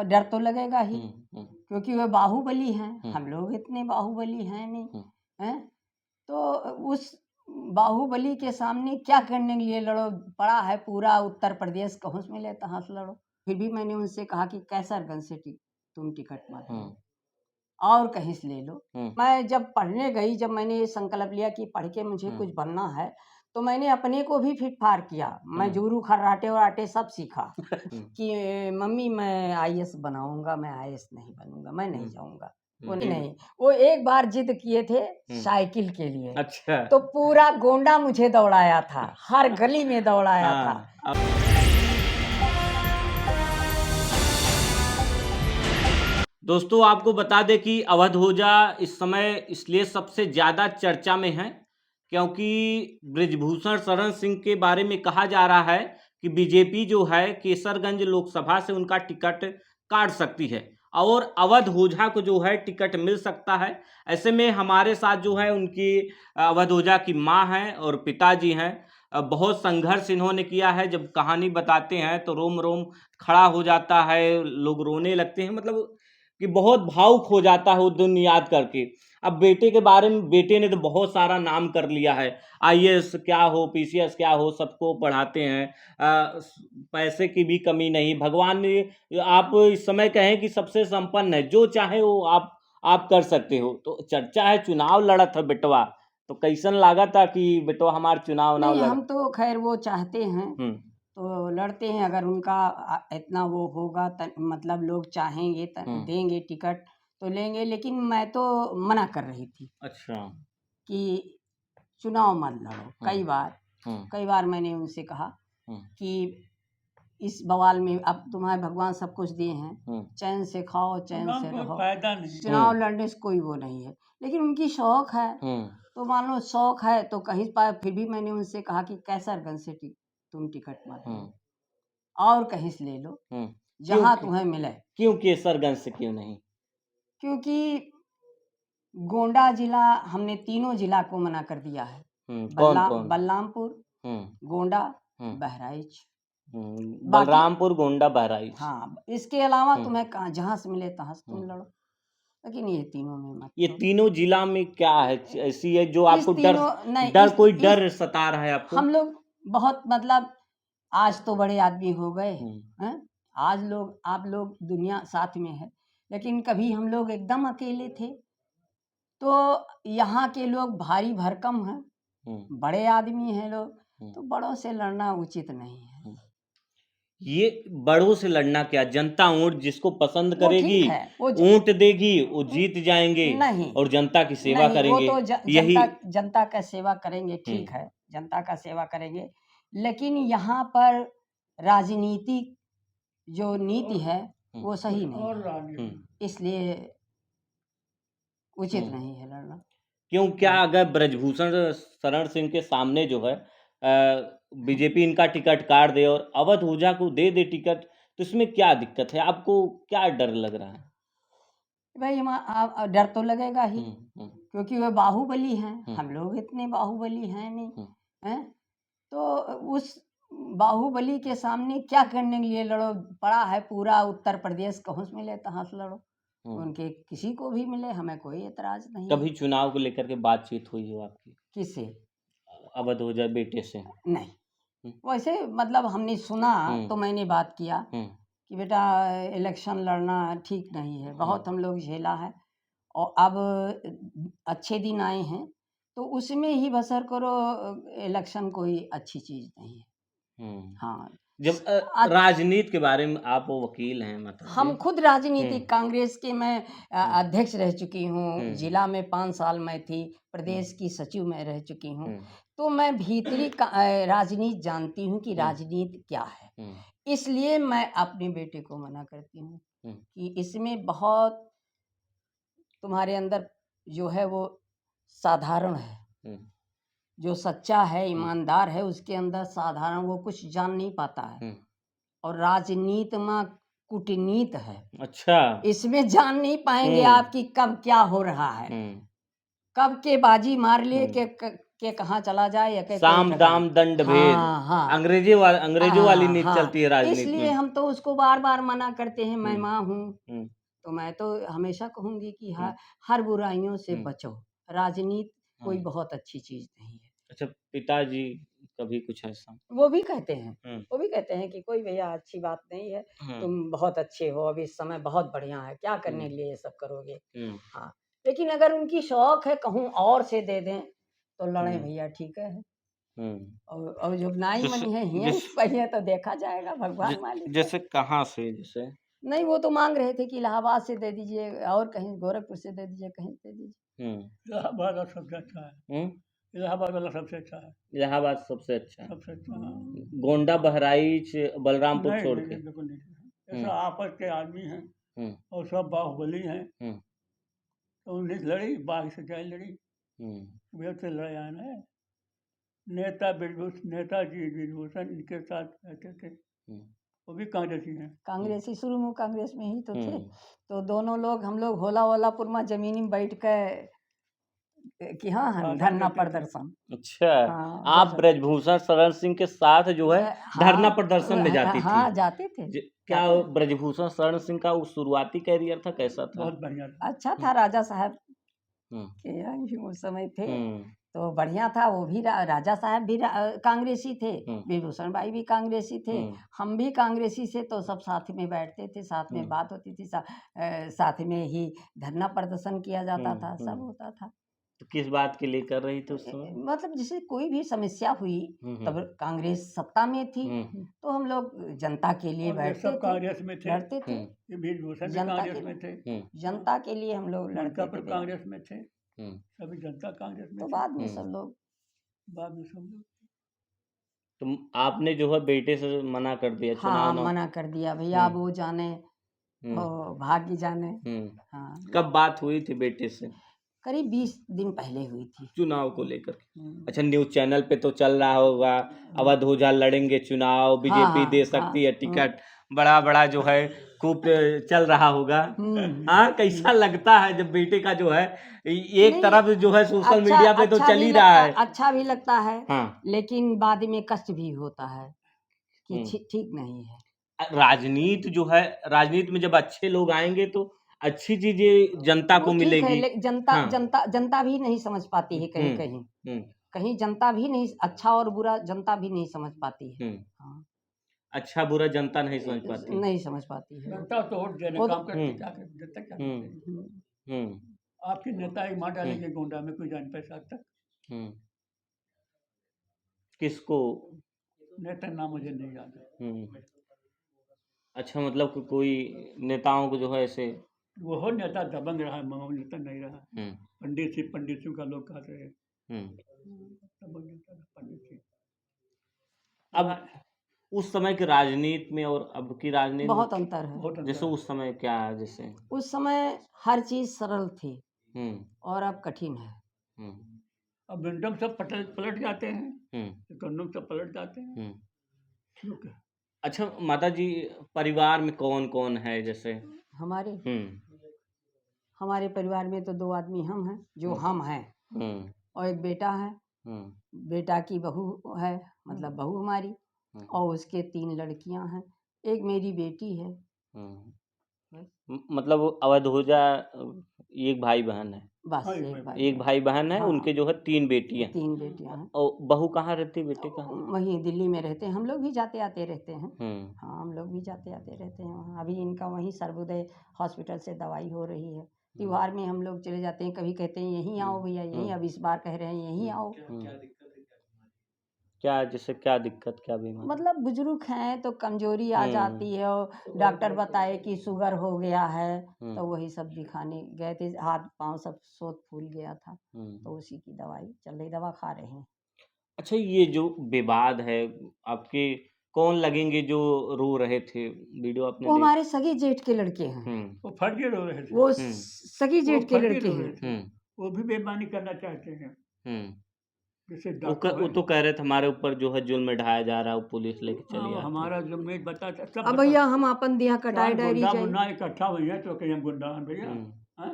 डर तो लगेगा ही, हुँ। क्योंकि वह बाहुबली हैं, हुँ। हम लोग इतने बाहुबली हैं नहीं, हुँ। हैं? तो उस बाहुबली के सामने क्या करने के लिए लड़ो? पड़ा है पूरा उत्तर प्रदेश, कहूँ से मिले तहाँ से लड़ो। फिर भी मैंने उनसे कहा कि कैसरगंज से तुम टिकट मत लो, हुँ। और कहीं से ले लो। हुँ। मैं जब पढ़ने गई, जब मैंने ये संकल्प लिया कि पढ़ के मुझे हुँ। कुछ बनना है, तो मैंने अपने को भी फिट-फार किया। मैं हुँ। जुरू खर्राटे-वराटे सब सीखा हुँ। कि मम्मी मैं आईएएस बनाऊँगा, मैं आईएएस नहीं बनूँगा, मैं नहीं हुँ। जाऊँगा। वो हुँ। नहीं, वो एक बार जिद किए थे हुँ। साइकिल के लिए, अच्छा। तो पूरा गोंडा मुझे दौड़ाया था, हर गली में दौड़ाया था। हाँ, अब दोस्तों आपको बता दें कि अवध ओझा इस समय इसलिए सबसे ज़्यादा चर्चा में हैं, क्योंकि बृजभूषण शरण सिंह के बारे में कहा जा रहा है कि बीजेपी जो है केसरगंज लोकसभा से उनका टिकट काट सकती है और अवध ओझा को जो है टिकट मिल सकता है। ऐसे में हमारे साथ जो है उनकी अवध ओझा की माँ हैं और पिताजी हैं। बहुत संघर्ष इन्होंने किया है, जब कहानी बताते हैं तो रोम-रोम खड़ा हो जाता है, लोग रोने लगते हैं, मतलब कि बहुत भावुक हो जाता है वो दिन याद करके। अब बेटे के बारे में बेटे ने तो बहुत सारा नाम कर लिया है, आईएएस क्या हो, पीसीएस क्या हो, सबको पढ़ाते हैं। पैसे की भी कमी नहीं, भगवान ने आप इस समय कहें कि सबसे संपन्न है, जो चाहे वो आप कर सकते हो। तो चर्चा है चुनाव लड़त है बेटवा, तो कैसन लगा था कि बेटवा हमार चुनाव-उनाव नहीं, लड़। हम तो खैर वो चाहते हैं, हुँ। तो लड़ते हैं। अगर उनका इतना वो होगा मतलब लोग चाहेंगे हुँ। देंगे टिकट तो लेंगे, लेकिन मैं तो मना कर रही थी अच्छा। कि चुनाव मत लड़ो। हुँ। हुँ। कई बार मैंने उनसे कहा हुँ। कि इस बवाल में अब तुम्हें भगवान सब कुछ दिए हैं, हुँ। चैन से खाओ, चैन से रहो, चुनाव हुँ। लड़ने से कोई वो नहीं है। लेकिन उनकी शौक है, हुँ। तो मान लो शौक है तो कहीं पाए। फिर भी मैंने उनसे कहा कि कैसरगंज से तुम टिकट मत लो, हुँ। और कहीं से ले लो, हुँ। क्यों जहाँ तुम्हें मिले। क्यों केसरगंज से क्यों नहीं? क्योंकि गोंडा जिला हमने तीनों जिला को मना कर दिया है। कौन-कौन? बलरामपुर, हुँ। गोंडा, हुँ। बहराइच। बाकी बलरामपुर, गोंडा, बहराइच। हाँ, इसके अलावा हुँ। तुम्हें कहाँ जहाँ से मिले तहाँ से हुँ। तुम लड़ो, लेकिन ये तीनों में मत ये लो। तीनों जिला में क्या है ऐसी है जो इस आपको तीनों नहीं, डर कोई इस डर सता रहा है आपको? हम लोग बहुत मतलब आज तो बड़े आदमी हो गए हुँ। हैं। आज लोग आप लोग दुनिया साथ में है, लेकिन कभी हम लोग एकदम अकेले थे। तो यहाँ के लोग भारी भरकम हैं, हुँ। बड़े आदमी हैं लोग, हुँ। तो बड़ों से लड़ना उचित नहीं है। हुँ। ये बड़ों से लड़ना क्या, जनता ऊँट जिसको पसंद वो करेगी, ठीक है, ऊँट देगी, वो जीत जाएँगे नहीं, और जनता की सेवा नहीं, वो करेंगे। तो यही। जनता का सेवा करेंगे, हुँ। ठीक है, जनता का सेवा करेंगे। लेकिन यहाँ पर राजनीतिक जो नीति है, हुँ। वो सही नहीं है, हुँ। इसलिए उचित हुँ। नहीं है लड़ना। क्यों, क्या अगर ब्रजभूषण शरण सिंह के सामने जो है बीजेपी इनका टिकट काट दे और अवध ओझा को दे दे टिकट, तो इसमें क्या दिक्कत है? आपको क्या डर लग रहा है? भाई डर तो लगेगा ही, हुँ। हुँ। क्योंकि वह बाहुबली हैं, हुँ। हम लोग इतने बाहुबली हैं नहीं, हुँ। हैं? तो उस बाहुबली के सामने क्या करने के लिए लड़ो? पड़ा है पूरा उत्तर प्रदेश, कहूँ से मिले तहाँ से लड़ो। हुँ। उनके किसी को भी मिले, हमें कोई एतराज़ नहीं कभी है। चुनाव को लेकर के बातचीत हुई हो आपकी किससे? अवध ओझा बेटे से? नहीं। हुँ। वैसे मतलब हमने सुना तो हुँ। मैंने बात किया हुँ। कि बेटा इलेक्शन लड़ना ठीक नहीं है, हुँ। बहुत हम लोग झेला है और अब अच्छे दिन आए हैं, तो उसमें ही बसर करो। इलेक्शन कोई अच्छी चीज़ नहीं है। हुँ। हाँ, जब आज राजनीति के बारे में आप वकील हैं मतलब हम ये। खुद हुँ। राजनीतिक कांग्रेस के मैं हुँ। अध्यक्ष रह चुकी हूँ, हुँ। जिला में 5 साल मैं थी, हुँ। प्रदेश की सचिव मैं रह चुकी हूँ। हुँ। तो मैं भीतरी राजनीति जानती हूँ कि हुँ। राजनीति क्या है। हुँ। इसलिए मैं अपने बेटे को मना करती हूँ हुँ। कि इसमें बहुत तुम्हारे अंदर जो है वो साधारण है। हुँ। जो सच्चा है, हुँ। ईमानदार है, उसके अंदर साधारण वो कुछ जान नहीं पाता है। हुँ। और राजनीति में कूटनीति है। अच्छा। इसमें जान नहीं पाएँगे हुँ। आप कि कब क्या हो रहा है। हुँ। कब के बाजी मार लिए हुँ। के के कहाँ चला जाए या के कोई साम ठिकाना। दाम दंड भेद, हाँ हाँ अंग्रेजों वाली हाँ नीति हाँ, चलती है राजनीति इसलिए में। हम तो उसको बार बार मना करते हैं। मैं हम्म, माँ हूँ, हम्म, तो मैं तो हमेशा कहूंगी कि हम्म, हर बुराइयों से हम्म, बचो। राजनीति कोई हम्म। बहुत अच्छी चीज नहीं है। अच्छा, पिताजी कभी कुछ ऐसा? वो भी कहते हैं, हम्म, वो भी कहते हैं कि कोई भैया अच्छी बात नहीं है, हम्म, तुम बहुत अच्छे हो, अभी इस समय बहुत बढ़िया है, क्या करने हम्म, के लिए ये सब करोगे। हम्म, हाँ, लेकिन अगर उनकी शौक है कहूँ और से दे दें तो लड़े हम्म, भैया, ठीक है। हम्म। और जब नाई जैसे मनी है हिये जिस पहिए तो देखा जाएगा, भगवान ज- मालिक है। जैसे कहाँ से जैसे? नहीं, वो तो मांग रहे थे कि इलाहाबाद से दे दीजिए, और कहीं गोरखपुर से दे दीजिए, कहीं से दे दीजिए। हम्म, इलाहाबाद वाला सबसे अच्छा है। हम्म। इलाहाबाद वाला सबसे अच्छा है। इलाहाबाद सबसे अच्छा है। सबसे अच्छा, हाँ। गोंडा, बहराइच, बलरामपुर नहीं छोड़ नहीं के। नहीं, बिल्कुल नहीं। ये हम्म, सब आपस के आदमी हैं हम्म, और सब बाहुबली हैं। हम्म, तो उन्हें लड़ी, बाघ से क्या लड़ी, हम्म, वे से लड़ाई आना है। नेताजी ब्रिजभूषण इनके साथ रहते थे, हम्म, वो भी कांग्रेसी हैं। कांग्रेसी शुरू में कांग्रेस में ही तो थे। हम्म। तो दोनों लोग, हम लोग होला वालापुर में जमीनी में बैठ के कि हाँ हाँ, भाषण धरना देते थे। प्रदर्शन। अच्छा, हाँ, आप जब ब्रजभूषण शरण सिंह के साथ जो है धरना हाँ प्रदर्शन में जाती थी। हाँ, जाते थे, क्या जाते थे। ब्रजभूषण शरण सिंह का वो शुरुआती कैरियर था, कैसा था? बहुत बढ़िया था। अच्छा था, राजा साहब हम्म, के यहाँ ही उस समय थे, हम्म, तो बढ़िया था। वो भी राजा साहब भी कांग्रेसी थे, हम्म, विभूषण भाई भी कांग्रेसी थे, हम्म, हम भी कांग्रेसी से, तो सब साथ में बैठते थे, साथ में हम्म, बात होती थी, साथ में ही धरना प्रदर्शन किया जाता था, सब हम्म। होता था। तो किस बात के लिए कर रही थी उस समय? मतलब जैसे कोई भी समस्या हुई, हम्म, तब कांग्रेस सत्ता में थी, हम्म, तो हम लोग जनता के लिए और ये बैठते सब थे, कांग्रेस में थे। लड़ते थे। हम्म, ये ब्रिजभूषण भी जनता कांग्रेस के में थे, जनता के लिए हम लोग लड़ते थे मलकापुर भैया। कांग्रेस में थे, हम्म, सभी जनता कांग्रेस में तो थे। बाद में सब लोग बाद में सब लोग। तो आपने जो है बेटे से मना कर दिया चुनाव हाँ ना? मना कर दिया भैया, अब हम्म, वो जाने हम्म, और भाग्य जाने। हम्म। हाँ, कब बात हुई थी बेटे से करीब 20 दिन पहले हुई थी। चुनाव को लेकर? हम्म। अच्छा, न्यूज चैनल पे तो चल रहा होगा, अवध ओझा लड़ेंगे चुनाव, हाँ बीजेपी दे हाँ सकती है हाँ, टिकट, बड़ा बड़ा जो है खूब चल रहा होगा। हाँ, कैसा लगता है जब बेटे का जो है एक नहीं, तरफ जो है सोशल अच्छा मीडिया पे तो अच्छा चल भी ही रहा लगता, है। अच्छा भी लगता है, हाँ। लेकिन बाद में कष्ट भी होता है कि हम्म। ठीक नहीं है। राजनीति जो है, राजनीति में जब अच्छे लोग आएंगे तो अच्छी चीजें जनता वो को ठीक है, मिलेगी। लेकिन जनता हाँ। जनता जनता भी नहीं समझ पाती है, कहीं हम्म, कहीं हम्म, कहीं जनता भी नहीं, अच्छा और बुरा जनता भी नहीं समझ पाती है। हम्म। हाँ, अच्छा बुरा जनता नहीं समझ पाती। नहीं समझ पाती है। जनता तो वोट देने वो काम तो करती, क्या करे, जनता क्या हम्म, करती। हम्म, हम्म, आपकी नेता ही मार डालेंगे गोंडा में, कोई जान पैसा तक। हम्म। किसको? नेता नाम मुझे नहीं याद है। हम्म। अच्छा, मतलब कि कोई नेताओं को जो है ऐसे। वो हो नेता दबंग रहा है, मामूली नेता नहीं रहा। हम्म, पंडित सिंह का लोग कहते हैं हम्म। दबंग नेता था, पंडित सिंह। अब उस समय की राजनीति में और अब की राजनीति में बहुत अंतर है। बहुत जैसे अंतर है। उस समय क्या है जैसे? उस समय हर चीज सरल थी हम्म, और अब कठिन है। हम्म, अब विंडम सब पलट जाते हैं, हम्म, कंडम सब पलट जाते हैं। हम्म। क्यों क्या? अच्छा माता जी, परिवार में कौन कौन है जैसे? हमारे हम्म, हमारे परिवार में तो 2 आदमी हम हैं, जो हम हैं, हम्म, और एक बेटा है, हम्म, बेटा की बहू है, मतलब बहू हमारी, हम्म, और उसके 3 लड़कियां हैं, एक मेरी बेटी है। हम्म। बस मतलब अवध ओझा एक भाई बहन है? बस हाँ, एक भाई एक है। भाई बहन है, हाँ, उनके जो है 3 बेटियां। 3 बेटियां हैं। और बहू कहाँ रहती है, बेटे कहाँ? वहीं दिल्ली में रहते हैं, हम लोग भी जाते आते रहते हैं। हम्म, हाँ, हम लोग भी जाते आते रहते हैं वहाँ। अभी इनका वहीं सर्वोदय हॉस्पिटल से दवाई हो रही है। त्योहार में हम लोग चले जाते हैं, कभी कहते हैं यहीं आओ भैया, यहीं, अब इस बार कह रहे हैं यहीं आओ। क्या जैसे क्या दिक्कत, क्या बीमारी? मतलब बुजुर्ग हैं तो कमजोरी आ जाती है, और डॉक्टर बताए कि शुगर हो गया है, तो वही सब दिखाने गए थे, हाथ पांव सब सोत फूल गया था, तो उसी की दवाई चल रही, दवा खा रहे हैं। अच्छा, ये जो विवाद है आपके, कौन लगेंगे जो रो रहे थे? वीडियो आपने वो देख? हमारे सगी जेठ के लड़के हैं, हम्म, वो फर्जी रो रहे थे। वो हम्म, सगी वो जेठ के फर्जी लड़के रो रहे हैं। थे। हम्म, वो भी बेईमानी करना चाहते हैं, हम्म। जैसे वो डाकू वो है। तो कह रहे थे हमारे ऊपर जो है जुल्म ढाया जा रहा है, वो पुलिस लेके हाँ, चली वो आती। हमारा जो मैं बताता सब अब बता। भैया हम अपन दिया कटाई चार डायरी गुंडा जाई, मुन्ना इकट्ठा हुई है तो कहीं हम गुंडा हैं भैया। हम्म, हाँ?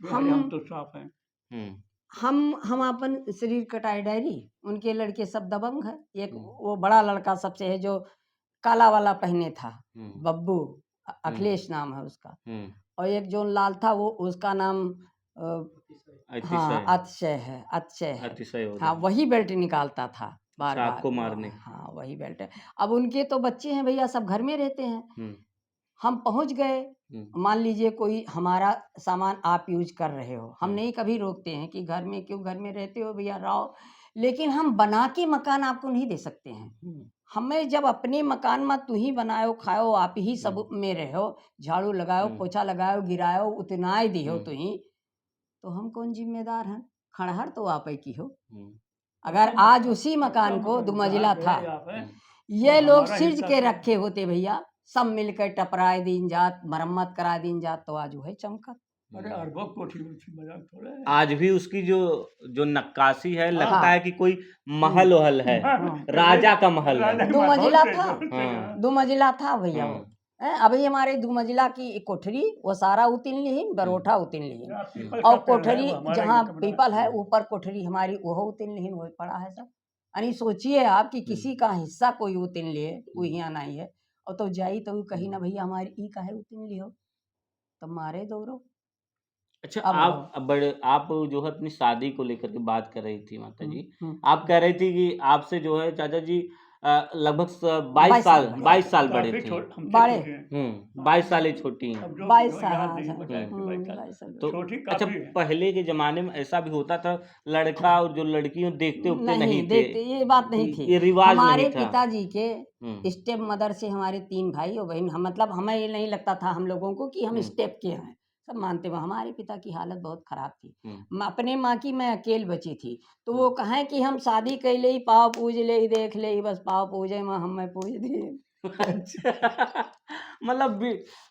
हम हम तो साफ हैं। हम्म। हम अपन शरीर कटाए डायरी, उनके लड़के सब दबंग है। एक हम्म। वो बड़ा लड़का सबसे है जो काला वाला पहने था, हम्म। बब्बू, अखिलेश नाम है उसका। हम्म। और एक जो लाल था वो उसका नाम हाँ अतिशय अतिशय है, अतिशय है। अतिशय हो हाँ रहा है। वही बेल्ट निकालता था बार अच्छा, बार आपको मारने के। हाँ वही बेल्ट है। अब उनके तो बच्चे हैं भैया, सब घर में रहते हैं। हम्म। हम पहुंच गए, हम्म। मान लीजिए कोई हमारा सामान आप यूज कर रहे हो, हम हम्म। नहीं कभी रोकते हैं कि घर में क्यों, घर में रहते हो भैया रहो, लेकिन हम बना के मकान आपको नहीं दे सकते हैं। हम्म। हमें जब अपने मकान में तू ही बनायो खाओ, आप ही सब में रहो, झाड़ू लगाओ, पोछा लगाओ, गिराओ, उतना ही दियो तू ही, तो हम कौन जिम्मेदार हैं? खड़हर तो आप ही की हो। हम्म। अगर आज उसी मकान को दुमंजिला था, ये लोग सिर्ज के रखे होते भैया, सब मिलकर टपराए दिन जात, मरम्मत करा दिन जात, तो आज वही चमका। अरे अरबों कोठी ऊंची मजाक थोड़ा है। आज भी उसकी जो जो नक्काशी है, लगता हाँ। है कि कोई महल वहल है, राजा का महल है। राजा का दुमंजिला महल था। से, हाँ। दुमंजिला था भैया वो। अभी हमारे दुमंजिला की कोठरी वो सारा उतिन लीन, बरोठा उतिन लीन, यहाँ पीपल और का पेड़ है, कोठरी वो हमारा जहाँ ये कमरा पीपल है है। ऊपर कोठरी हमारी वो उतिन लीन, वो पड़ा है सब। यानी सोचिए आप कि किसी का हिस्सा कोई उतिन लिए, वो यहाँ नहीं है, और तो जाई तो कही ना भैया हमारी ई काहे उतिन लियो, तो मारे दौड़ो। अच्छा, अब आप बड़े आप जो है अपनी शादी को लेकर के बात कर रही थी माता जी। हम्म, आप कह रही थी कि आपसे जो है चाचा जी लगभग 22 साल बड़े 22 साल बड़े काफी थे। हमसे बड़े। छोटे हैं। 22 साल ही छोटी हैं। अब जो 22 जो साल, याद हाँ नहीं सर। बताए थे 22 साल। 22 साल। तो छोटी अच्छा, काफी है। पहले के जमाने में ऐसा भी होता था, लड़का और जो लड़कियों देखते उगते नहीं नहीं थे, देखते, ये बात नहीं थी। ये रिवाज नहीं हमारे था। पिताजी के हम्म। स्टेप मदर से हमारे 3 भाई और बहन, हम मतलब हमें ये नहीं लगता था हम लोगों को कि हम हम्म। स्टेप के हैं, सब मानते हुए। हमारे पिता की हालत बहुत खराब थी। हम्म। अपने माँ की मैं अकेल बची थी, तो वो कहें कि हम शादी कैले ही पाँव पूज ले ही, देख ले ही, बस पाँव पूजे माँ हमें पूज दी। अच्छा, मतलब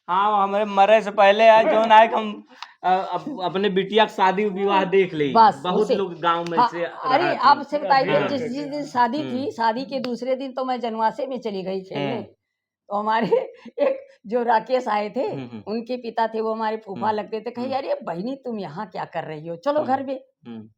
हाँ, हमारे मरे से पहले आज जो ना है कि हम अपने बिटिया का शादी विवाह देख ली। बस बहुत उसे लोग गांव में हाँ। से अरे रहा थे। आपसे बताइए, हाँ। जिस जिस दिन शादी हम्म। थी, शादी के दूसरे दिन तो मैं जनवासे में चली गई खेलने। तो हमारे एक जो राकेश आए थे, हम्म। उनके पिता थे, वो हमारे फूफा लगते थे, कही अरे बहनी तुम यहाँ क्या कर रही हो, चलो घर पे। हम्म।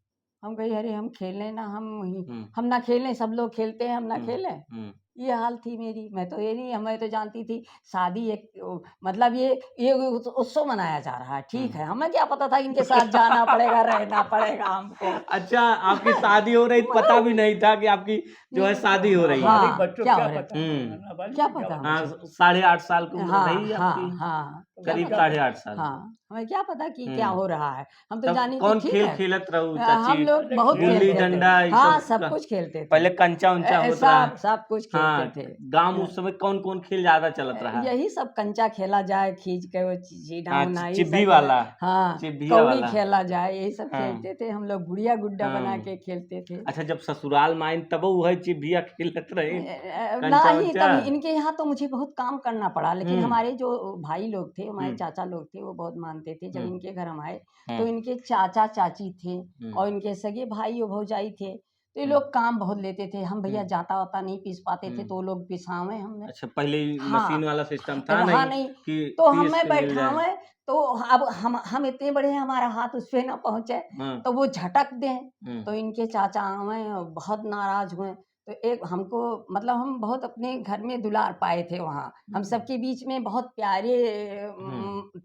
हम कही अरे हम खेलने ना, हम्म। हम ना खेलें, सब लोग खेलते हैं, हम ना हम्म। खेलें। हम्म। ये हाल थी मेरी। मैं तो ये नहीं, हमें तो जानती थी शादी एक मतलब ये उत्सव मनाया जा रहा है, ठीक है, हमें क्या पता था इनके साथ जाना पड़ेगा, रहना पड़ेगा हमको। अच्छा, आपकी शादी हो रही, पता भी नहीं था कि आपकी जो है शादी हो रही है। हाँ, नाबालिग बच्चों क्या क्या हो रहा है? पता है, नाबालिग क्या को क्या पता पता। हाँ, मुझे? 8.5 साल की उम्र हाँ रही हाँ आपकी, हाँ, क्या करीब पता? 8.5 साल। हाँ, हमें क्या पता कि क्या हम्म। हो रहा है। हम तो तब जानी कि कौन ठीक खेल है। खेलत रहू हम चाची? लोग बहुत गुल्ली खेलते थे। डंडा ये हाँ, सब सब कुछ खेलते थे। पहले कंचा उंचा होत रहा। सब कुछ खेलते हाँ, थे। गांव में उस समय कौन कौन खेल ज्यादा चलत रहा? यही सब कंचा खेला जाए, खींच के वो चीना हाँ, उना, ये सब चिब्बी खेला। वाला, हाँ, चिब्बिया कौड़ी वाला। खेला जाए, यही सब हाँ। खेलते थे हम लोग। गुड़िया गुड्डा बना हाँ। के खेलते थे। अच्छा, जब ससुराल में आइन तब वो है चिब्बिया खेलत रहे, कंचा नहीं, उंचा। तभी इनके यहाँ तो मुझे बहुत काम करना पड़ा, लेकिन हम्म। हमारे जो भाई लोग थे, हमारे हम्म। चाचा लोग थे, वो बहुत मानते थे। जब हम्म। इनके घर हम आए, तो हम्म। इनके चाचा चाची थे, हम्म। और इनके सगे भाई और भौजाई थे, तो ये हम्म। लोग काम बहुत लेते थे। हम भैया हम्म। जाता वाता नहीं पीस पाते थे, हम्म। तो वो लोग पिसावे हमने। अच्छा, पहले मशीन हाँ, वाला सिस्टम था रहा नहीं नहीं, कि तो पीस हमें के मिल जाए। बैठावे, तो अब हम इतने बड़े हैं, हमारा हाथ उस पे ना पहुंचे, हाँ। तो वो झटक दें, हम्म। तो इनके चाचा आवे और बहुत नाराज हुए। तो एक हमको मतलब हम बहुत अपने घर में दुलार पाए थे वहाँ, हम सबके बीच में बहुत प्यारे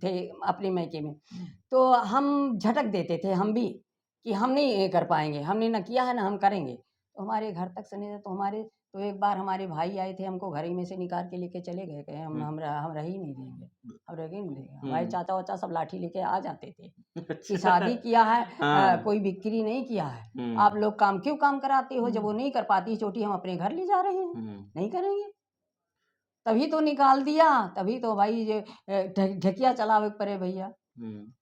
थे अपने मायके में। तो हम झटक देते थे हम भी, कि हम नहीं ये कर पाएंगे, हमने ना किया है ना हम करेंगे। तो हमारे घर तक से नहीं, तो एक बार हमारे भाई आए थे, हमको घर ही में से निकाल के लेके चले गए, कहे हम रह ही नहीं देंगे, हम रह ही नहीं देंगे। हमारे चाचा वाचा सब लाठी लेके आ जाते थे कि शादी किया है, हाँ। कोई बिक्री नहीं किया है, आप लोग क्यों काम कराते हो, जब वो नहीं कर पाती चोटी, हम अपने घर ले जा रहे हैं, नहीं करेंगे। तभी तो निकाल दिया, तभी तो भाई ढकिया चलावे पड़े भैया,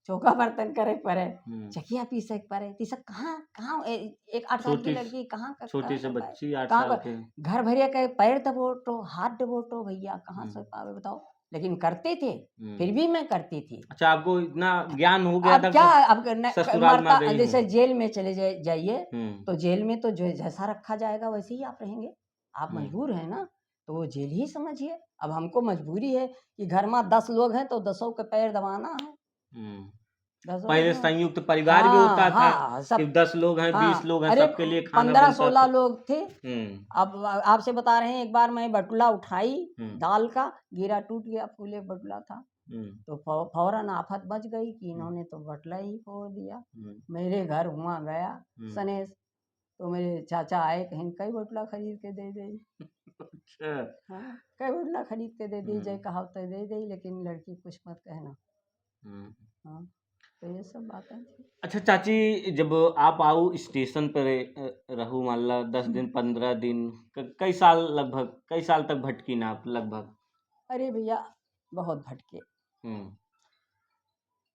चौका बर्तन करे पड़े, चकिया पीसे पड़े। तीसक कहाँ कहाँ एक 8 साल की लड़की कहाँ छोटी से बच्ची 8 कहाँ साल के। घर भरिया के पैर दबोटो, हाथ दबोटो भैया, कहाँ से पावे बताओ। लेकिन करते थे, फिर भी मैं करती थी। अच्छा, आपको इतना ज्ञान हो गया अब था क्या, अब ससुराल में आ गई जैसे हूँ। जेल में चले जाइए, हम्म। तो जेल में तो जो जैसा रखा जाएगा वैसे ही आप रहेंगे। आप मजबूर हैं ना, तो वो जेल ही समझिए। अब हमको मजबूरी है कि घर में 10 लोग हैं, तो 10 के पैर दबाना है। 10 पहले लोग। संयुक्त परिवार भी हाँ होता था हाँ कि सब 10 लोग हैं, 20 हाँ लोग हैं, अरे सबके लिए खाना 15-16 बनता था। लोग थे। अब आपसे बता रहे हैं, एक बार मैं बटुला उठाई हम्म दाल का, गिरा टूट गया, फूले बटुला था। हम्म तो फौरन आफत बच गई कि इन्होंने तो बटला ही फोड़ दिया। हम्म मेरे घर हुआ गया हम्म। सनेस, तो मेरे चाचा आए, कहीं कई बटुला खरीद के दे दी। अच्छा। हाँ कई बटुला खरीद के दे दी, जय हम्म कहा तो दे दी, लेकिन लड़की कुछ मत कहना। हम्म। हाँ तो ये सब बातें थी। अच्छा चाची, जब आप आओ स्टेशन पर रहू मान ला 10 दिन 15 दिन, कई साल लगभग, कई साल तक भटकी ना आप लगभग? अरे भैया बहुत भटके। हम्म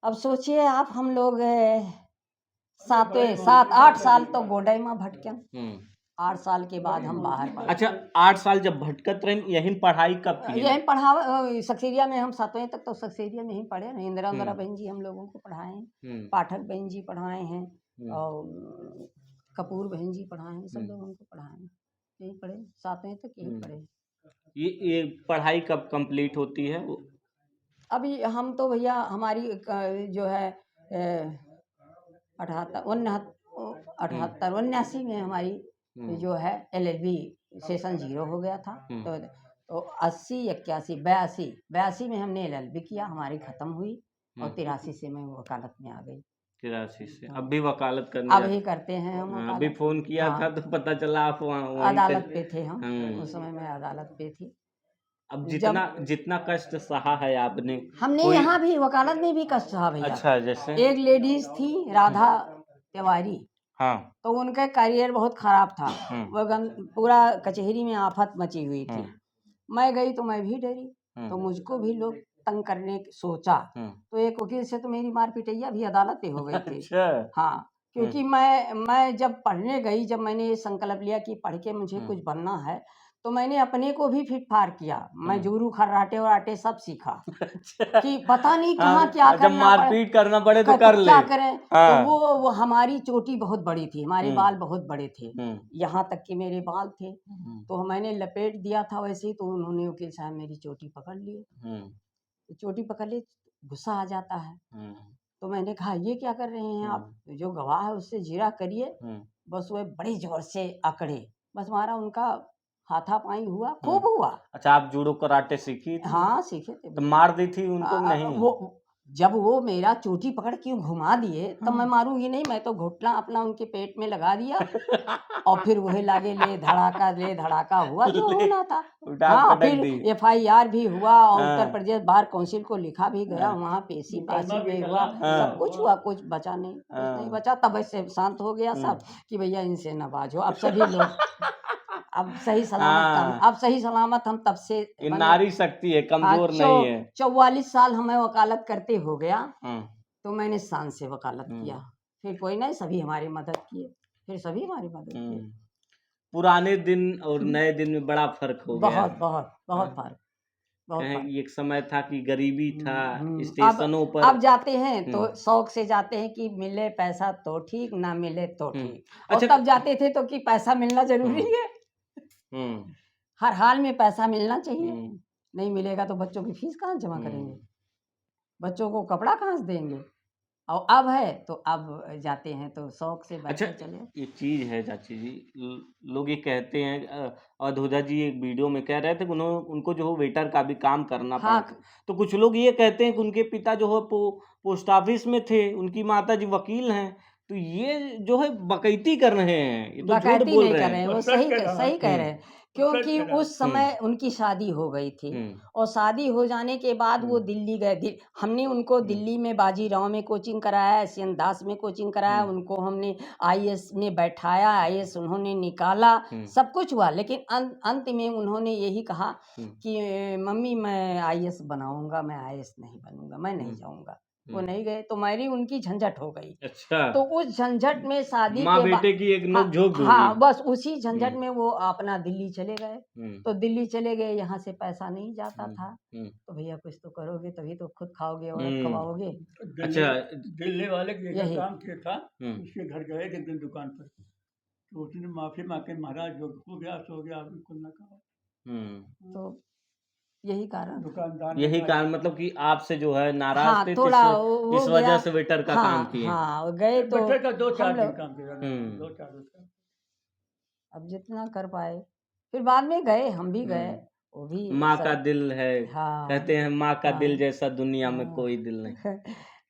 अब सोचिए आप, हम लोग बड़े 7-8 साल तो गोडई में भटके। हम्म। 8 साल के बाद हम बाहर पढ़े। अच्छा 8 साल जब भटकत रहे, यही पढ़ाई कब की है? यही पढ़ा सक्सेरिया में, हम 7वीं तक तो सक्सेरिया में ही पढ़े हैं। इंदिरा बहन जी हम लोगों को पढ़ाए हैं, हम्म पाठक बहन जी पढ़ाए हैं, हम्म और कपूर बहन जी पढ़ाए हैं, सब हम्म लोगों को पढ़ाए हैं। यही पढ़े, 7वीं तक यही हम्म। पढ़े। ये पढ़ाई कब कंप्लीट होती है वो? अभी हम तो भैया हमारी जो है 78 में हमारी जो है LLB सेशन 0 हो गया था। तो 80 81 82 में हमने LLB किया, हमारी ख़त्म हुई, और 83 से मैं वकालत में आ गई। 83 से हाँ अब भी वकालत करने अब ही करते हैं हम हाँ, अभी वकालत। फोन किया था हाँ तो पता चला आप वहीं अदालत पे थे हम, हम्म। उस समय मैं अदालत पे थी। अब जब जितना कष्ट सहा है आपने, हमने कोई यहाँ भी वकालत में भी कष्ट सहा भैया। अच्छा जैसे एक लेडीज थी राधा तिवारी, हाँ तो उनका करियर बहुत खराब था। हम्म वो पूरा कचहरी में आफत मची हुई थी। मैं गई तो मैं भी डरी, तो मुझको भी लोग तंग करने की सोचा, तो एक वकील से तो मेरी मार पिटैया भी अदालत पे हो गई थी। अच्छा हाँ क्योंकि मैं जब पढ़ने गई, जब मैंने ये संकल्प लिया कि पढ़ के मुझे कुछ बनना है, तो मैंने अपने को भी फिट फार किया। मैं जूरू खर्राटे वराटे सब सीखा अच्छा कि पता नहीं हाँ, कहाँ क्या जब करना पड़े, मारपीट करना पड़े तो कर ले। क्या करें। तो हाँ वो हमारी चोटी बहुत बड़ी थी, हमारे बाल बहुत बड़े थे, यहाँ तक कि मेरे बाल थे। तो मैंने लपेट दिया था वैसे ही, तो उन्होंने वकील साहब मेरी चोटी पकड़ ली। तो चोटी पकड़ ली, गुस्सा आ जाता है। तो मैंने कहा ये क्या कर रहे हैं आप, जो गवाह है उससे जीरा करिए। बस वो बड़े जोर से अकड़े, बस मारा, उनका हाथापाई हुआ, खूब हुआ। अच्छा आप जूडो कराटे सीखी थी? हाँ सीखे थे। तो मार दी थी उनको नहीं? वो जब वो मेरा चोटी पकड़ के घुमा दिए, तब मैं मारूंगी नहीं, मैं तो घुटना अपना उनके पेट में लगा दिया, और फिर वही लागे ले धड़ाका हुआ जो होना था। हाँ फिर FIR भी हुआ, और उत्तर प्रदेश बार काउंसिल को लिखा भी गया, वहाँ पेशी पासी भी हुआ, सब कुछ हुआ, कुछ बचा नहीं, कुछ नहीं बचा। तब ऐसे शांत हो गया सब कि भैया इनसे न बाजो। अब सभी लोग अब सही सलामत हम तब से ये नारी शक्ति है, कमजोर नहीं है। 44 साल हमें वकालत करते हो गया, तो मैंने शान से वकालत किया। फिर कोई नहीं, सभी हमारी मदद किए, फिर सभी हमारी मदद किए। पुराने दिन और नए दिन में बड़ा फर्क हो गया। बहुत बहुत बहुत फर्क, बहुत फर्क। एक समय था कि गरीबी था, स्टेशनों पर अब जाते हैं तो शौक से जाते हैं कि मिले पैसा तो ठीक, ना मिले तो ठीक। और तब जाते थे तो कि पैसा मिलना जरूरी है, हर हाल में पैसा मिलना चाहिए। नहीं मिलेगा तो बच्चों की फीस कहाँ जमा करेंगे, बच्चों को कपड़ा कहाँ से देंगे। और अब है तो अब जाते हैं तो शौक से बैठे चले। एक चीज है चाची जी, लोग ये कहते हैं, अधोजा जी एक वीडियो में कह रहे थे कि उनको जो है वेटर का भी काम करना पड़ा। तो कुछ लोग ये कहते हैं कि उनके पिता जो है पोस्ट ऑफिस में थे, उनकी माता जी वकील हैं, तो ये जो है बकैती कर रहे हैं, ये तो झूठ बकैती बोल नहीं रहे कर रहे हैं, वो सही कह रहे हैं। क्योंकि उस समय उनकी शादी हो गई थी, और शादी हो जाने के बाद वो दिल्ली गए। हमने उनको दिल्ली में बाजीराव में कोचिंग कराया, SN दास में कोचिंग कराया, उनको हमने IAS में बैठाया, IAS उन्होंने निकाला, सब कुछ हुआ। लेकिन अंत में उन्होंने यही कहा कि मम्मी मैं IAS बनाऊंगा, मैं IAS नहीं बनूंगा, मैं नहीं जाऊंगा। वो नहीं गए, तो मेरी उनकी झंझट हो गई। अच्छा तो उस झंझट में शादी माँ के बेटे की एक नोक-झोंक हाँ होगी। बस उसी झंझट में वो अपना दिल्ली चले गए। तो दिल्ली चले गए, यहाँ से पैसा नहीं जाता था। तो भैया कुछ तो करोगे तभी तो खुद खाओगे और खवाओगे। अच्छा दिल्ली वाले यही काम किया था, उसके घर गए एक दिन दुकान पर, तो उसने माफी मांगे, महाराज जो हो गया सो गया, बिल्कुल ना कहा। तो यही कारण। दुकानदार यही का- कारण मतलब कि आपसे जो है नाराज हाँ, थे, तो थोड़ा इस हो वजह गया। से वेटर का काम हाँ, किए। हाँ, वो गए तो बच्चे का 2-4 हम दिन लोग काम किया, हम्म। 2-4 दिन का। अब जितना कर पाए। फिर बाद में गए, हम भी गए, हम्म। वो भी माँ का सब। दिल है, हाँ, कहते हैं माँ का दिल हाँ, जैसा दुनिया में हाँ, कोई दिल नहीं।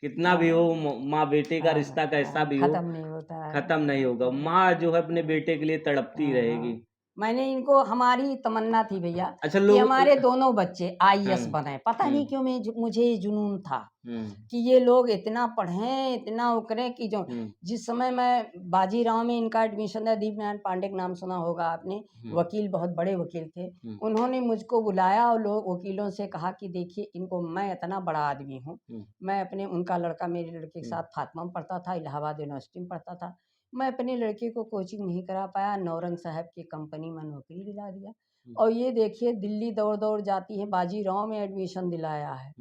कितना भी हो हाँ, माँ बेटे का हाँ, रिश्ता कैसा भी हो, खत्म नहीं होता है। खत्म नहीं होगा। माँ जो है अपने बेटे के लिए तड़पती हाँ, रहेगी। मैंने इनको, हमारी तमन्ना थी भैया अच्छा कि लोग हमारे दोनों बच्चे आईएएस हम्म, बने। पता नहीं क्यों मुझे ये जुनून था हम्म, कि ये लोग इतना पढ़ें, इतना वो करें कि जो हम्म, जिस समय मैं बाजीराव में इनका एडमिशन था, दीप नारायण पांडे का नाम सुना होगा आपने, वकील, बहुत बड़े वकील थे। उन्होंने मुझको बुलाया और लोग वकीलों से कहा कि देखिए इनको, मैं इतना बड़ा आदमी हूँ, मैं अपने, उनका लड़का मेरे लड़के के साथ फातिमा में पढ़ता था, इलाहाबाद यूनिवर्सिटी में पढ़ता था, मैं अपने लड़के को कोचिंग नहीं करा पाया, नौरंग साहब की कंपनी में नौकरी दिला दिया। और ये देखिए दिल्ली दौड़ दौड़ जाती है, बाजीराव में एडमिशन दिलाया है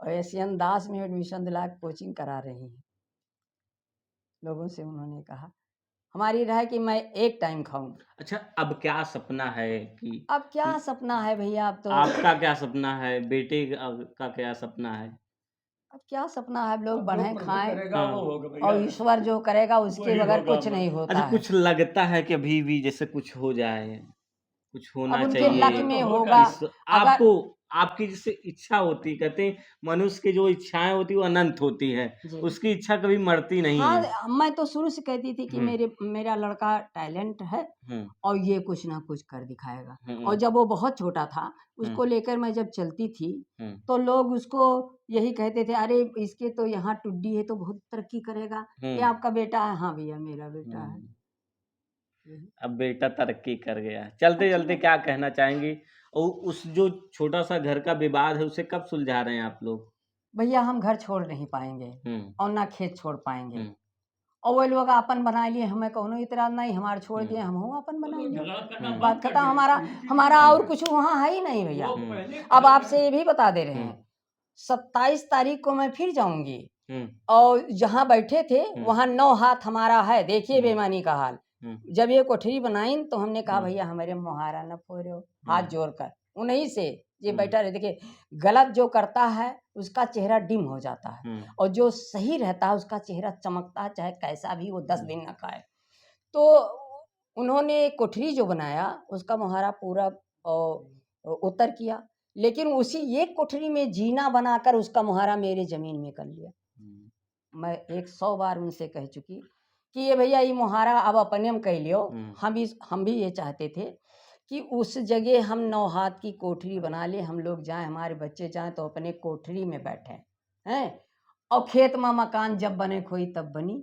और एशियन दास में एडमिशन दिला के कोचिंग करा रही हैं। लोगों से उन्होंने कहा, हमारी राय कि मैं एक टाइम खाऊं। अच्छा अब क्या सपना है कि अब क्या सपना है भैया, अब तो आपका क्या सपना है, बेटे का क्या सपना है? अब क्या सपना है, अब लोग अब जो बढ़ें प्रभु खाएं, करेगा हाँ। वो होगा भैया। और ईश्वर जो करेगा उसके वही बगैर होगा कुछ नहीं बस। होता अच्छा है। कुछ लगता है कि अभी भी जैसे कुछ हो जाए, कुछ अब होना उनके चाहिए। लक में तो हो होगा। इस अगर आपको आपकी जैसे इच्छा होती, कहते हैं मनुष्य की जो इच्छाएं होती वो अनंत होती है, जी, उसकी इच्छा कभी मरती नहीं है। हाँ, मैं तो शुरू से कहती थी कि मेरा लड़का टैलेंट है हम्म, और ये कुछ ना कुछ कर दिखाएगा। हम्म, और जब वो बहुत छोटा था, उसको लेकर मैं जब चलती थी, तो लोग उसको यही कहते थे, अरे इसके तो यहाँ टुड्डी है तो बहुत तरक्की करेगा, ये आपका बेटा है? हाँ भैया मेरा बेटा है। यही अब बेटा तरक्की कर गया। चलते अच्छी चलते बात। क्या कहना चाहेंगी, और उस जो छोटा सा घर का विवाद है उसे कब सुलझा रहे हैं आप लोग? भैया हम घर छोड़ नहीं पाएंगे हम्म, और ना खेत छोड़ पाएंगे। हम्म, और वो लोग अपन बना लिए, हमें कोनो इतराज नहीं, हमारे छोड़ दिए, हम हूँ अपन बना लिए, झगड़ा करना हम्म, बात बंद कर खत्म। दे। हमारा यही चीज़ हमारा है। और कुछ वहाँ है ही नहीं भैया। वो पहले अब खड़े आपसे ये भी बता दे रहे हम्म, हैं, 27 तारीख को मैं फिर जाऊंगी हम्म, और जहाँ बैठे थे वहाँ 9 हाथ हमारा है। देखिए हम्म, बेईमानी का हाल। हम्म, जब ये कोठरी बनाई तो हमने कहा हम्म, भैया हमारे मुहारा न फोड़ो, हाथ जोड़कर उन्हीं से ये हम्म, बैठा रहे। देखिए गलत जो करता है उसका चेहरा डिम हो जाता है और जो सही रहता है उसका चेहरा चमकता है, चाहे कैसा भी वो 10 दिन न खाए। तो उन्होंने कोठरी जो बनाया उसका मुहारा पूरा उत्तर किया, लेकिन उसी एक कोठरी में जीना बनाकर उसका मुहारा मेरे जमीन में कर लिया। मैं 100 बार उनसे कह चुकी कि ये भैया ये मुहारा अब अपने में कह लियो। हम भी ये चाहते थे कि उस जगह हम 9 हाथ की कोठरी बना ले, हम लोग जाएं, हमारे बच्चे जाएं तो अपने कोठरी में बैठे हैं। और खेत में मकान जब बने खोई तब बनी,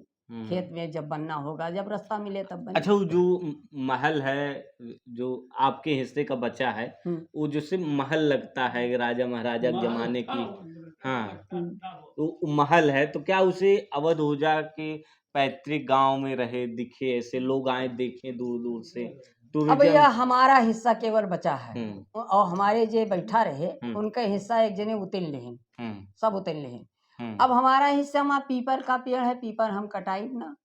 खेत में जब बनना होगा, जब रास्ता मिले तब बनी। अच्छा वो जो महल है जो आपके हिस्से का बचा है, वो जैसे महल लगता है राजा महाराजा के जमाने की, हाँ तो महल है, तो क्या उसे अवध होजा के पैतृक गांव में रहे दिखे, ऐसे लोग आए देखें दूर दूर से, अब यह टूरिज्म? हमारा हिस्सा केवल बचा है और हमारे जे बैठा रहे उनका हिस्सा एक जने उतिल लेहिन, सब उतिल लेहिन। अब हमारा हिस्सा में पीपर का पेड़ है, पीपर हम कटाई ना,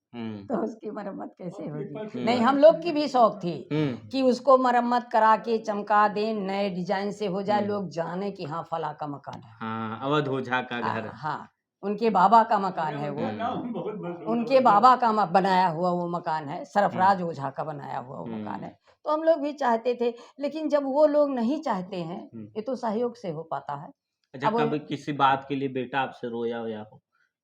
तो उसकी मरम्मत कैसे होगी? नहीं, हम लोग की भी शौक थी कि उसको मरम्मत करा के चमका दें, नए डिजाइन से हो जाए, लोग जाने कि हाँ फला का मकान है। हाँ अवध ओझा का घर। हाँ, उनके बाबा का मकान है वो, बहुत मशहूर उनके बाबा का बनाया हुआ वो मकान है, सरफराज ओझा का बनाया हुआ वो मकान है। तो हम लोग भी चाहते थे, लेकिन जब वो लोग नहीं चाहते हैं, ये तो सहयोग से हो पाता है। अच्छा अब कभी किसी बात के लिए बेटा आपसे रोया हो, या हो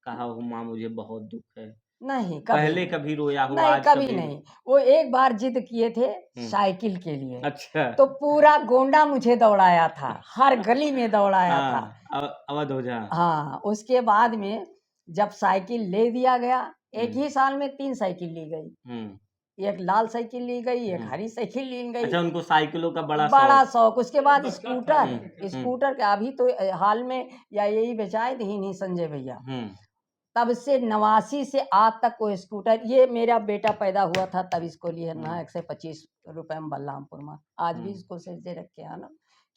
कहा हो माँ मुझे बहुत दुख है? नहीं, कभी पहले नहीं, कभी रोया हो, नहीं आज कभी कभी? नहीं। वो एक बार जिद किए थे साइकिल के लिए, अच्छा तो पूरा गोंडा मुझे दौड़ाया था, हर गली में दौड़ाया था। अवध ओझा। हाँ, उसके बाद में जब साइकिल ले दिया गया, एक ही साल में 3 साइकिल ली गई। एक लाल साइकिल ली गई, एक हरी साइकिल ली गई। अच्छा उनको साइकिलों का बड़ा बड़ा शौक। शौक। उसके बाद बच्चा था। स्कूटर का अभी तो हाल में या यही बेचाए थे नहीं संजय भैया, हम्म, तब से 89 से आज तक वो स्कूटर, ये मेरा बेटा पैदा हुआ था तब इसको लिए ना 125 रुपए में बलरामपुर में। आज भी इसको सजे रख के आना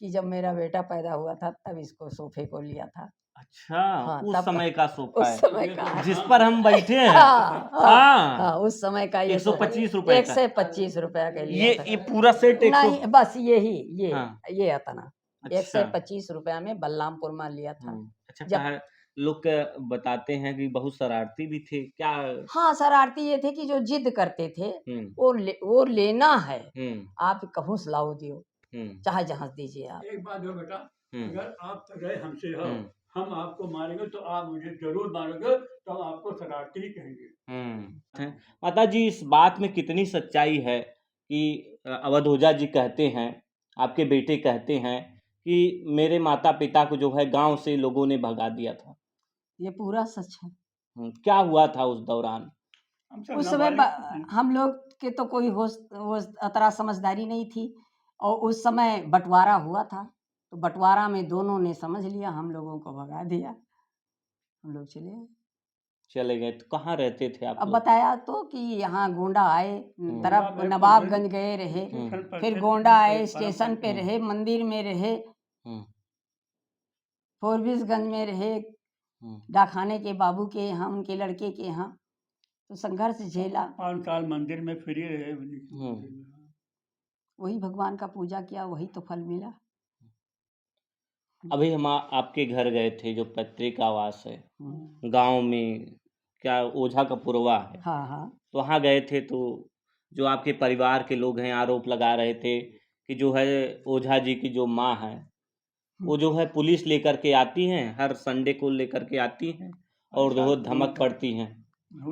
कि जब मेरा बेटा पैदा हुआ था तब इसको सोफे को लिया था। अच्छा हाँ, उस तब समय का सोफा उस है समय का है। जिस पर हम बैठे हैं। हाँ, हाँ, हाँ उस समय का ये 125 रुपए का। 125 रुपया के लिए ये पूरा सेट 100। नहीं, बस यही हाँ। ये अतना 1 से अच्छा 25 रुपया में बलरामपुर में लिया था। अच्छा जब कहा लोग बताते हैं कि बहुत शरारती भी थे क्या? हाँ, शरारती ये थे कि जो जिद करते थे, हम्म वो लेना है, हम्म आप कहूँ से लाओ दियो, हम्म चाहे जहाँ से दीजिए आप। एक बात हो बेटा, हम्म अगर आप रहे हमसे हो, हम्म हम आपको मारेंगे तो आप मुझे जरूर मारोगे, तो हम आपको शरारती ही कहेंगे। माता जी इस बात में कितनी सच्चाई है कि अवध ओझा जी कहते हैं, आपके बेटे कहते हैं कि मेरे माता पिता को जो है गांव से लोगों ने भगा दिया था। ये पूरा सच है। क्या हुआ था उस दौरान? हम सब उस समय नाबालिग हम लोग के तो कोई होश अतरा समझदारी नहीं थी, और उस समय बंटवारा हुआ था, तो बंटवारा में दोनों ने समझ लिया, हम लोगों को भगा दिया, हम लोग चले गए। चले गए तो कहाँ रहते थे आप अब लोग? बताया तो कि यहाँ गोंडा आए, तरफ नवाबगंज नवाबगंज गए रहे, स्टेशन पर फिर थे, गोंडा आए, परम स्टेशन पे पर रहे, मंदिर में रहे, हम्म फोरबिसगंज में रहे, हम्म डाकखाने के बाबू के यहाँ, उनके लड़के के यहाँ, तो संघर्ष झेला। 5 साल मंदिर में फ्री रहे। वही भगवान का पूजा किया, वही तो फल मिला। अभी हम आपके घर गए थे जो पैतृक आवास है हम्म, गांव में, क्या ओझा का पुरवा है, हाँ हाँ तो वहाँ गए थे तो जो आपके परिवार के लोग हैं आरोप लगा रहे थे कि जो है ओझा जी की जो माँ है वो जो है पुलिस लेकर के आती हैं, हर संडे को लेकर के आती हैं और ऐसा रोज धमक झूठ है। पड़ती हैं।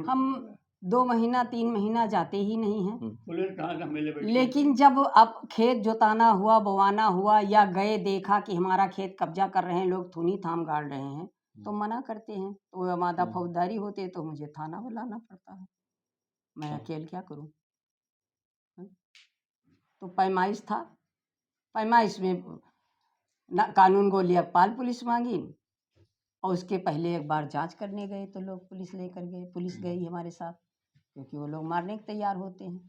हम 2 महीना 3 महीना जाते ही नहीं हैं, पुलिस कहाँ से मिले बेटे? लेकिन जब अब खेत जोताना हुआ, बोवाना हुआ, या गए देखा कि हमारा खेत कब्जा कर रहे हैं लोग, थूनी थाम गाड़ रहे हैं, तो मना करते हैं, तो मादा फौजदारी होते तो मुझे थाना बुलाना पड़ता है, मैं अकेले क्या करूं। तो पैमाइश था, पैमाइश में ना कानून को लेखपाल पुलिस मांगी, और उसके पहले एक बार जांच करने गए तो लोग पुलिस लेकर गए, पुलिस गई हमारे साथ, क्योंकि वो लोग मारने के तैयार होते हैं।